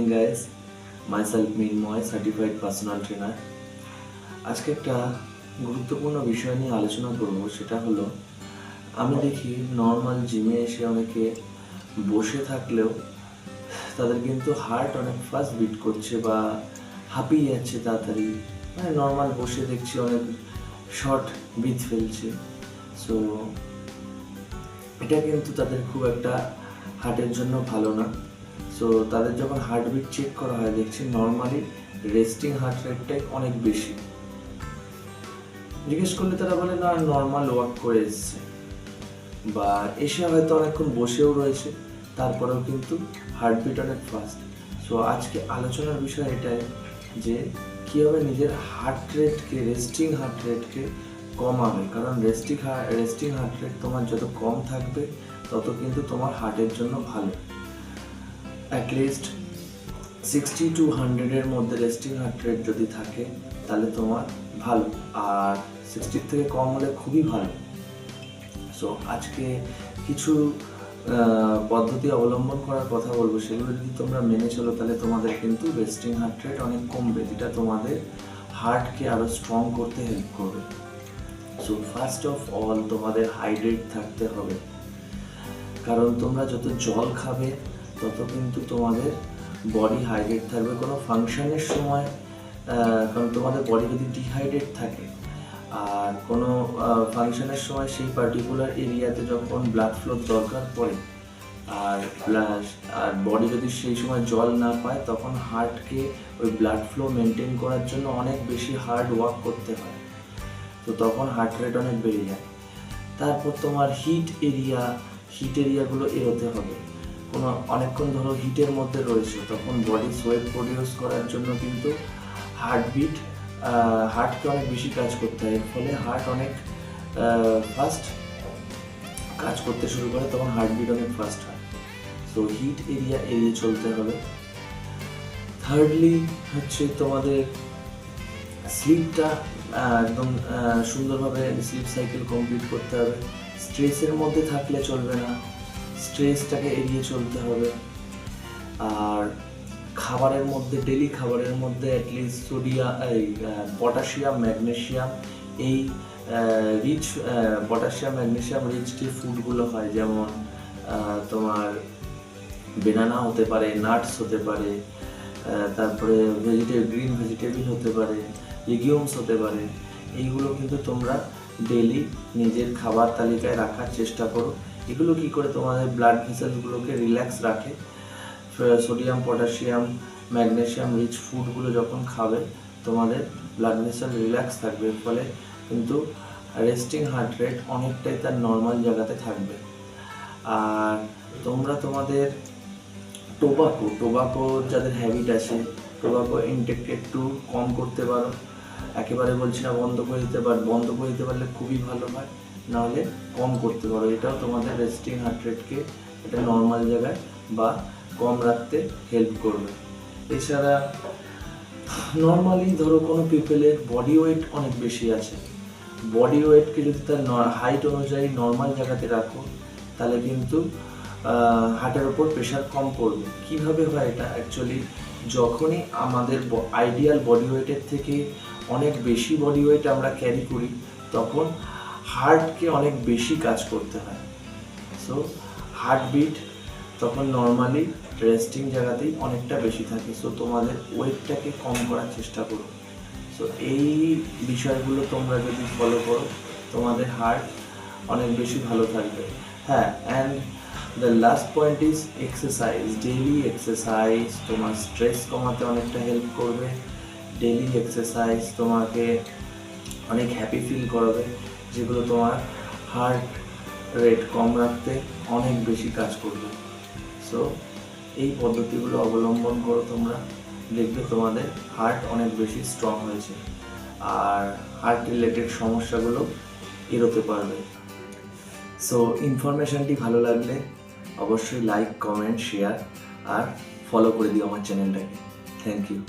Morning guys, myself মিনময়, certified personal trainer. আজকে একটা গুরুত্বপূর্ণ বিষয় নিয়ে আলোচনা করব। সেটা হলো, আমি দেখি নর্মাল জিমে এসে অনেকে বসে থাকলেও তাদের কিন্তু হার্ট অনেক ফাস্ট বিট করছে বা হাঁপিয়ে যাচ্ছে তাড়াতাড়ি। মানে নর্মাল বসে দেখছি অনেক শর্ট ব্রিথ ফেলছে। সো এটা কিন্তু তাদের খুব একটা হার্টের জন্য ভালো না। সো তাদের যখন হার্টবিট চেক করা হয়, দেখছি নর্মালি রেস্টিং হার্ট রেটটাই অনেক বেশি। জিজ্ঞেস করলে তারা বলে না, নর্মাল ওয়াক করে এসছে বা এসে হয়তো অনেকক্ষণ বসেও রয়েছে, তারপরেও কিন্তু হার্টবিট অনেক ফাস্ট। সো আজকে আলোচনার বিষয় এটাই যে কীভাবে নিজের রেস্টিং হার্ট রেটকে কমাবে। কারণ রেস্টিং হার্ট রেট তোমার যত কম থাকবে তত কিন্তু তোমার হার্টের জন্য ভালো। অ্যাটলিস্ট 60 to 100-এর মধ্যে রেস্টিং হার্ট রেট যদি থাকে তাহলে তোমার ভালো, আর 60 থেকে কম হলে খুবই ভালো। সো আজকে কিছু পদ্ধতি অবলম্বন করার কথা বলবো, সেগুলো যদি তোমরা মেনে চলো তাহলে তোমাদের কিন্তু রেস্টিং হার্ট রেট অনেক কমবে, যেটা তোমাদের হার্টকে আরও স্ট্রং করতে হেল্প করবে। সো ফার্স্ট অফ অল তোমাদের হাইড্রেট থাকতে হবে, কারণ তোমরা যত জল খাবে তত কিন্তু তোমাদের বডি হাইড্রেট থাকবে কোনো ফাংশনের সময়। কারণ তোমাদের বডি যদি ডিহাইড্রেট থাকে আর কোনো ফাংশনের সময় সেই পার্টিকুলার এরিয়াতে যখন ব্লাড ফ্লো দরকার পড়ে আর বডি যদি সেই সময় জল না পায়, তখন হার্টকে ওই ব্লাড ফ্লো মেনটেন করার জন্য অনেক বেশি হার্ড ওয়ার্ক করতে হয়। তো তখন হার্ট রেট অনেক বেড়ে যায়। তারপর তোমার হিট এরিয়াগুলো এড়োতে হবে। কোনো অনেকক্ষণ ধরো হিটের মধ্যে রয়েছে, তখন বডি সোয়েট প্রডিউস করার জন্য কিন্তু হার্টকে অনেক বেশি কাজ করতে হয়। এর ফলে হার্ট অনেক ফাস্ট কাজ করতে শুরু করে, তখন হার্টবিট অনেক ফাস্ট হয়। সো হিট এরিয়া এড়িয়ে চলতে হবে। থার্ডলি হচ্ছে তোমাদের স্লিপটা একদম সুন্দরভাবে স্লিপ সাইকেল কমপ্লিট করতে হবে। স্ট্রেসের মধ্যে থাকলে চলবে না, স্ট্রেসটাকে এড়িয়ে চলতে হবে। আর ডেলি খাবারের মধ্যে অ্যাটলিস্ট পটাশিয়াম ম্যাগনেশিয়াম রিচ যে ফুডগুলো হয়, যেমন তোমার বেনানা হতে পারে, নাটস হতে পারে, তারপরে গ্রিন ভেজিটেবল হতে পারে, লিগিউমস হতে পারে। এইগুলো কিন্তু তোমরা ডেলি নিজের খাবার তালিকায় রাখার চেষ্টা করো। এগুলো কি করে তোমাদের ব্লাড ভেসেলসগুলোকে রিল্যাক্স রাখে। সোডিয়াম, পটাশিয়াম, ম্যাগনেশিয়াম রিচ ফুডগুলো যখন খাবে তোমাদের ব্লাড ভেসেল রিল্যাক্স থাকবে, ফলে কিন্তু রেস্টিং হার্ট রেট অনেকটাই তার নর্মাল জায়গাতে থাকবে। আর তোমরা তোমাদের টোবাকো যাদের হ্যাবিট আছে, টোবাকো ইনটেককে একটু কম করতে পারো। একেবারে বলছি না বন্ধ করে দিতে পারলে খুবই ভালো হয়, নাহলে কম করতে পারো। এটাও তোমাদের রেস্টিং হার্ট রেটকে এটা নর্মাল জায়গায় বা কম রাখতে হেল্প করবে। এছাড়া নর্মালি ধরো কোনো পিপলের বডি ওয়েট অনেক বেশি আছে, বডি ওয়েটকে যদি তার হাইট অনুযায়ী নর্মাল জায়গাতে রাখো তাহলে কিন্তু হার্টের ওপর প্রেশার কম পড়বে। কীভাবে হয় এটা? অ্যাকচুয়ালি যখনই আমাদের আইডিয়াল বডি ওয়েটের থেকে অনেক বেশি বডি ওয়েট আমরা ক্যারি করি, তখন হার্টকে অনেক বেশি কাজ করতে হয়। সো হার্টবিট তখন নর্মালি রেস্টিং জায়গাতেই অনেকটা বেশি থাকে। সো তোমাদের ওয়েটটাকে কম করার চেষ্টা করো। সো এই বিষয়গুলো তোমরা যদি ফলো করো, তোমাদের হার্ট অনেক বেশি ভালো থাকবে। হ্যাঁ, and the last point is exercise. Daily exercise তোমার স্ট্রেস কমাতে অনেকটা হেল্প করবে। ডেইলি এক্সারসাইজ তোমাকে অনেক হ্যাপি ফিল করাবে, যেগুলো তোমার হার্ট রেট কম রাখতে অনেক বেশি কাজ করবে। সো এই পদ্ধতিগুলো অবলম্বন করো তোমরা, দেখবে তোমাদের হার্ট অনেক বেশি স্ট্রং হয়েছে আর হার্ট রিলেটেড সমস্যাগুলো এড়োতে পারবে। সো ইনফরমেশনটি ভালো লাগলে অবশ্যই লাইক, কমেন্ট, শেয়ার আর ফলো করে দিও আমার চ্যানেলটাকে। Thank you.